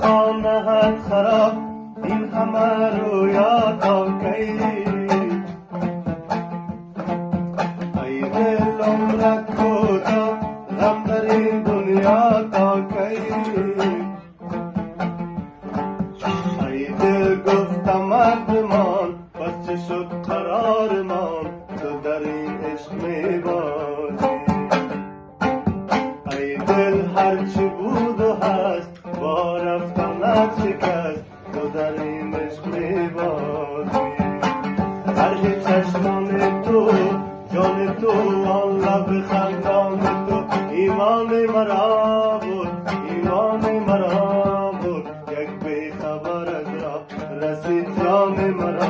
خانه‌ات خراب این همه رویا تا کی؟ ای دل عمرت کوتاه غم در این دنیا تا کی؟ ای دل گفتم مردمان پس چه شد قرارمان تو در این عشق میبازی؟ ای دل هرچی بود و هست با رفتنت شکست تو در این عشق میبازی؟ هر چشمان تو جان تو آن لب خندان تو ایمان مرا بود ایمان مرا بود یک بی خبر از راه رسید جان مرا.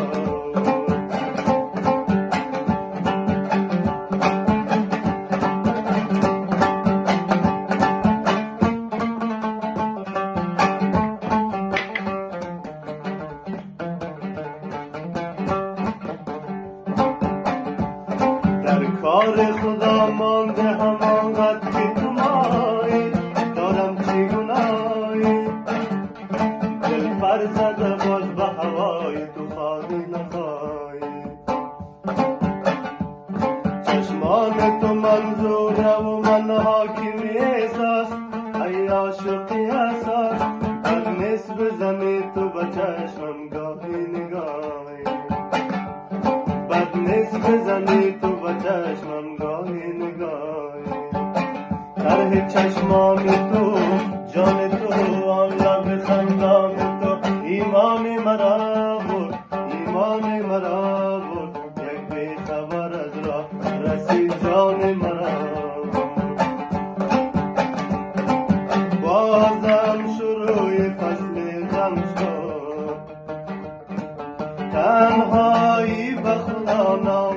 در کار خدا مانده همانقدر که تو مایی دارم چی گناهی؟ دل پر زده باز به هوای تو خواهی نخواهی. چشمان تو منظوره و من حاکمی احساس ای عاشقی اساس بد نیست بزنی تو به چشمم گاهی نگاهی. بد نیست بزنی تو به چشمم گاهی نگاهی. طرح چشمان تو جان تو آن لب خندان تو ایمان مرا بود ایمان مرا بود یک بی خبر از راه رسید جان مرا. بازم شروع فصل غم شد تنهایی به خدا نام